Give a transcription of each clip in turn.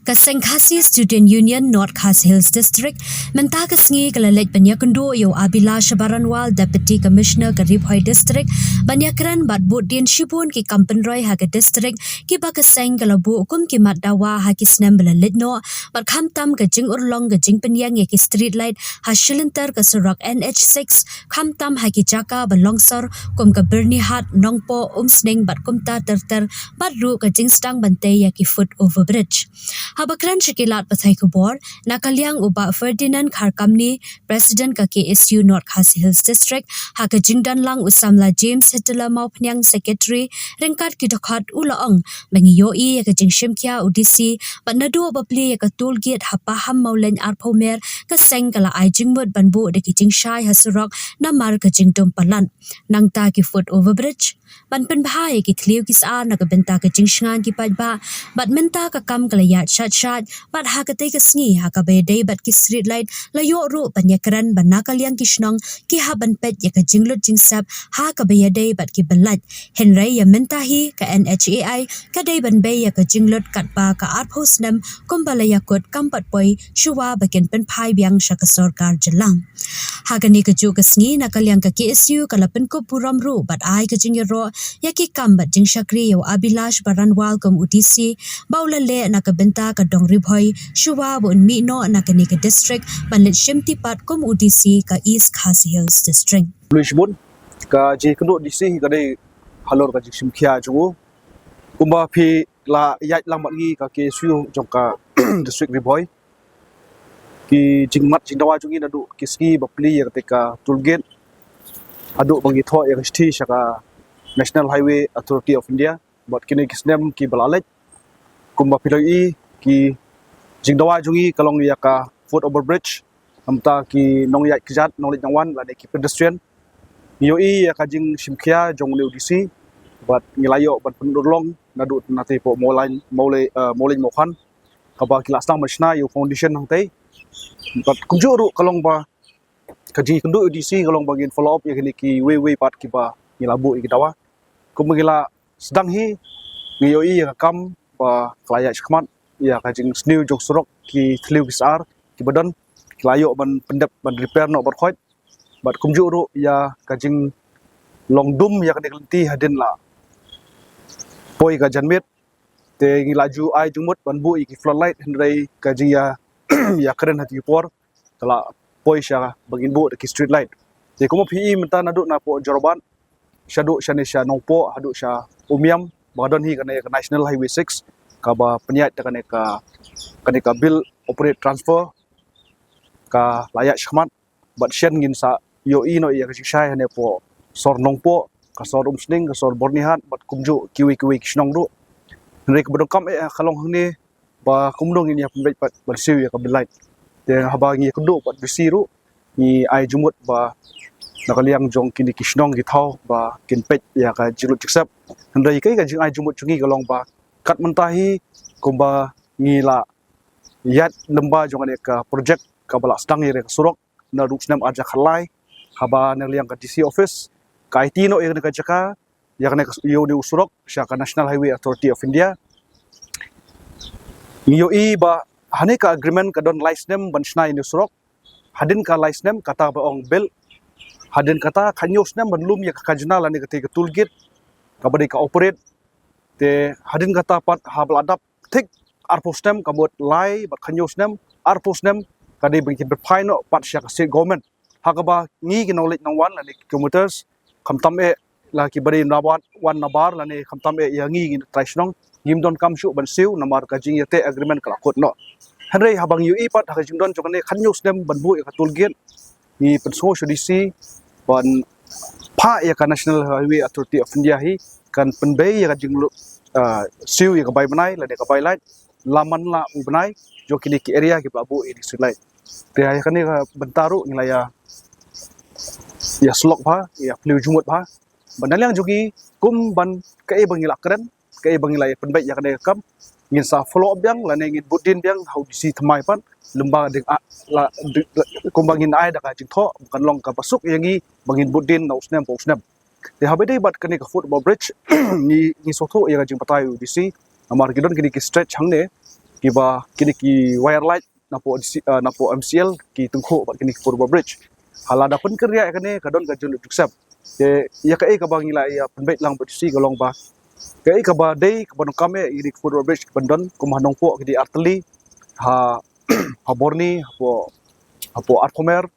Kasengkhasi Student Union North Khas Hills District mentah kesengi kelalek penyakundu yo Abhilash Baranwal Deputy Commissioner ke Ribhoi District banyakran bat bot din shibun ki Kampenroy ha ke district ki ba keseng kalabu hukum ki mat dawa ha ki snem belalit no bat khamtam ke jing urlong ke jing penyang ye ki street light ha shilinter ke surak NH6 khamtam ha ki jaka balongsor kum ke Bernihat Nongpo Umsning bat kumta terter bat ru ke jing stang bante ya ki foot over bridge. Habakran Shikilat Pathai Kubor, Nakaliang Uba Ferdinand Kharkamni, President ka KSU North Khas Hills District, Haka Jingdan Lang Usamla James Hitler Maupnyang Secretary, Ringkat Kitokhat Ulaong, Bangiyoi Yaka Jing Shimkia UDC, Banadu Babli Yaka Toolgate Hapaham Maulen Arpomer, Kaseng Kala Ai Jingmud Banbu de Kijing Shai Hasurok, Namar ka Jingdum Palan, Nangta ki foot overbridge, Ban Penbahai ki Kliu Kisa Nakabenta ka Jingshangan ki Pajba, Bat Menta ka Kam Kalayat Shat, bat hakate kesngi hakabede bat ki street light layo ru banyakran banakaliang kishnong ki haban pet ya ka jinglut jingsap hakabede bat ki belat Henry ya mentahi ka NHAI kadai ban be ya ka jinglut katpa ka arphos nam kumbalaya kot kampat poi shuwa baken pen phai biang sha ka sarkar jelang hagani ka ju kesngi nakaliang ka KSU kalapen ko puram ru bat ai ka jingyro ya ki kambat jingshakri yo Abhilash Baranwal kum UTC baulale nakabenta ka dong Ribhoi shuwa bun mi no nakani ka district banlit shimti pat kum UDC ka East Khas Hills District. Luisbun ka je kendo DC ka dei halor ka jiksim khia jungu kumba phi la yat lambat gi ka ke su jong ka district Ribhoi ki jingmat jingdawa jungi nadu kiski bapli ya ka toolgate adu bangi tho ya sti shaka National Highway Authority of India bot kini kisnem ki balalek kumba piloi ki jingdawa jungi kalong ya ka foot over bridge amta ki nong ya kijat nong lit nangwan la ki pedestrian nioi ya ka jing simkhia jong le UDC bat ngilayo bat pendurlong nadu nate po molin mokhan kaba ki lastang machna yo foundation nang tai bat kunjuru kalong ba ka ji kundu UDC kalong bagin follow up ya ki we pat ki ba ngilabu ikidawa kumgila sedang hi nioi ya kam ba klaya shkmat ya kajing sniu jok surok ki thliu kisar ki badan klayo ban pendep ban repair no berkhot bat kumjuru ya kajing longdum ya kadekenti hadin la poi ka janmet te ngilaju ai jumut ban bu ki floodlight hendrai kajing ya ya keren hati por kala poi sha bagin bu ki street light te kuma pi menta nadu na po joroban shadu shanisha nongpo hadu sha umiam badan hi kana National Highway 6 kaba penyat ka bill operate transfer ka layak shkmat bat shen ngin sa yo ino ya kashai hane po sor nongpo ka sor umsning ka sor bornihat bat kumju kiwi kishnong ru nrek bodokam kalong hne ba kumdong ini ya pembet bat bersiu ya ka bilait te habangi kudu bat bisiru ni ai jumut ba nakaliang jong kini kishnong gi thau ba kinpet ya ka jilut jiksap hendai kai ka jing ai jumut chungi kalong ba kat mentahi kumba ngila yat lemba jongane ka project ka bala stang ire ka surok na ruksnam aja khalai haba neliang ka DC office ka IT no ire ka jaka yakne ka yo ni usurok sya ka National Highway Authority of India ngiyo i ba hane ka agreement ka don license ban snai ni usurok hadin ka license kata ba ong bel hadin kata khanyos nam ban lum ya ka kajna la ni ka te ka toolgate ka bade ka operate te hadin kata pat habal adap tik arpostem kabut lai bat khanyosnem arpostem kadi bingkin berpaino pat sya ka state government hakaba ngi ki knowledge nang wan lani kilometers khamtam e la ki bari nawat wan nabar lani khamtam e yangi gi traisnong ngim don kam shu ban siu namar ka jing yate agreement kala khot no hanrei habang ui pat ha jing don chokane khanyosnem ban bu ka toolgate ni penso CDC ban pha ya ka National Highway Authority of India hi kan penbei ya jing siu ya kabai banai la de kabai light laman la banai jo kini ki area ki babu ini street light te ya kani bentaru ngilaya ya slok ba ya fliu jumut ba banaliang jogi kum ban kai bangila keren kai bangila penbei ya kane kam ngin sa follow up yang la ne ngin budin yang how disi thamai pan lemba de la kum bangin ai da ka jing tho bukan long ka pasuk yangi bangin budin na usnem po usnem te habede bat kani ka football bridge ni sotho ya jing patai UDC amar gidon kini ki stretch hangne kiba kini ki wire light napo MCL ki tungko bat kini ki Purba Bridge halada pun kerja kene kadon ka julu juksep de ya ka ka bang ila ya penbait lang berdisi golong ba ka ba day ka banong kame ini ki Purba Bridge pendon kumanong po ki di arteli ha haborni hapo arkomer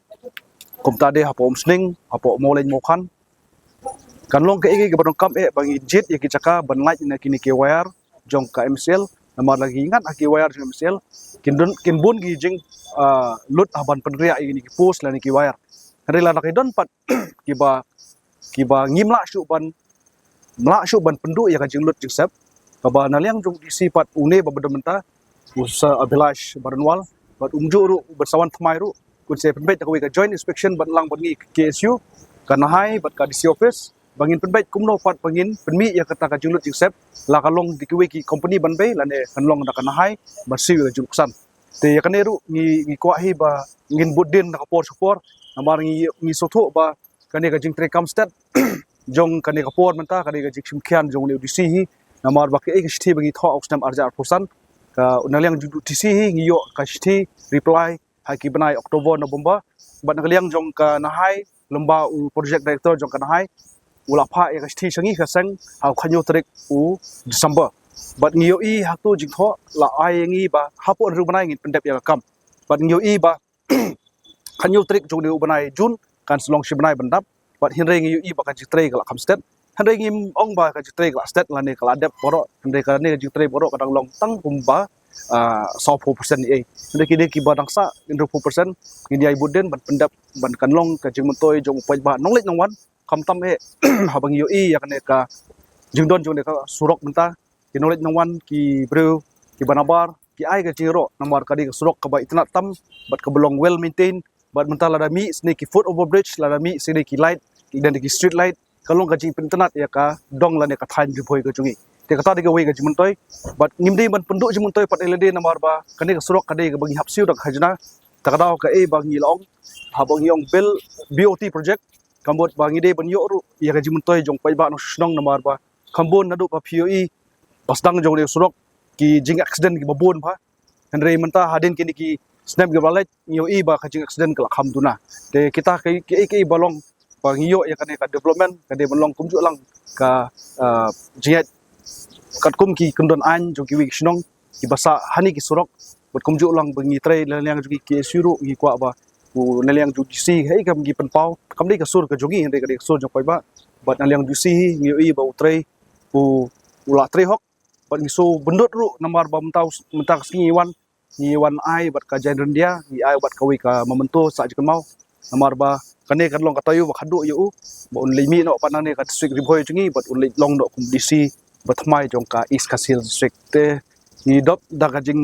kumtade hapo omsning hapo molen mokan kanlong ka banong kame bang jit ya ki caka ban light na kini ki wire jong ka MCL namar lagi ingat aki wire jong MCL kinbun gi jing lut aban penria ini ki post lan ki wire rela nak don pat kiba ngimla syu ban pendu ya ka jing lut jing sep kaba naliang jong disipat une babedamenta usa Abilash Baranwal bat umjuru bersawan thamai ru kun se penbait ka ka joint inspection bat lang bangi KSU kana hai bat ka DC office bangin penbait kumno pat bangin penmi ya kata ka jing lut jing sep la kalong dikiwe ki company banbe lane kanlong da kana hai bersiu ka jungsan te ya kaneru ngi kwahi ba ngin budin na kapor support namar ngi soto ba kane ka jing trekam stat jong kane kapor menta kane ka jing simkhian jong le DC hi namar ba ke sti bagi tho oxnam arja arpusan ka unaliang DC hi ngi yo ka sti reply haki banai Oktober November bat nakaliang jong ka nahai lomba u project director jong ka nahai ula pha ya ka sti sangi ka sang au khanyo trek u December bat ngiyo i haktu jing tho la ai ngi ba hapo ru banai ngi pendep ya kam bat ngiyo i ba khanyo trek jong deu banai Jun kan selong si banai bandap bat hinre ngiyo i ba ka jitre ka kam state hinre ngi ong ba ka jitre ka state la ne ka adep boro hinre ka ne jitre boro kadang long tang kumba 100% ni hinre ki de ki ba dangsa 100% ngi ai buden ban pendap ban kan long ka jing mentoi jong pai ba nong lek nong wan kam tam e habang yo i ya ka ne ka jing don jong ne ka surok menta ki nong lek nong wan ki breu ki banabar ki ai ka jiro namar ka di ka surok ka ba itna tam bat ka belong well maintained bat menta lada mi snake foot over bridge lada mi sini ki light dan ki street light kalong ka jing pentenat ya ka dong la ne ka thain ju boy ka jungi te kata de ka we ka jimuntoi bat ngimdi ban penduk jimuntoi pat elede namar ba kane ka surok ka de ka bagi hapsiu dak hajna takadaw ka e bang ilong habang yong bel BOT project kambot bangi de ban yo ru ya ka jimuntoi jong pai ba no snong namar ba kambon nadu pa POE pasdang jong de surok ki jing accident ki babon ba henre menta hadin kini ki snap ge balai yo i ba ka jing accident ka kham tuna te kita ke balong pangiyo ya kane ka development kane balong kumju lang ka jiat kat kum ki kundon an jo ki wik snong ki basa hani ki surok bot kumju lang bangi tre laliang jo ki suru ki kwa ba u laliang jo si hei kam gi penpau kam dei ka sur ka jogi henre ka de sur jo pai ba bat laliang jo si ngi i ba utre u ula tre hok bat ngi so bendot ru namar ba mentau singi wan ai bat ka jan rendia ni ai bat ka wi ka memento sa je mau namar ba kane kan long katayu ba khadu yu ba un limi no panane ka district riboi jungi bat un long no kum DC bat mai jong ka East Kasil district te ni dop da ka jing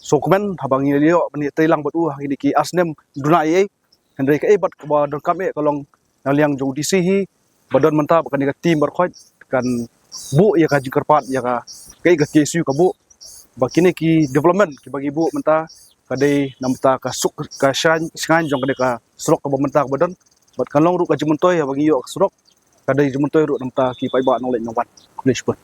sokmen habang ni lio ni telang bat u ini ki asnem dunai ai henre ka bat ba don kame kalong naliang jong DC hi badon menta ba kan ka team bar khoi kan bu ya ka jingkerpat ya ka kesu ka bu bakini ki development ki bagi bu menta kadai namta ka suk ka shan jong kadai ka surok ka menta ka badon bat kalong ru ka jimuntoi bagi yo surok kadai jimuntoi ru namta ki pai ba nong lek nong wan kulish pun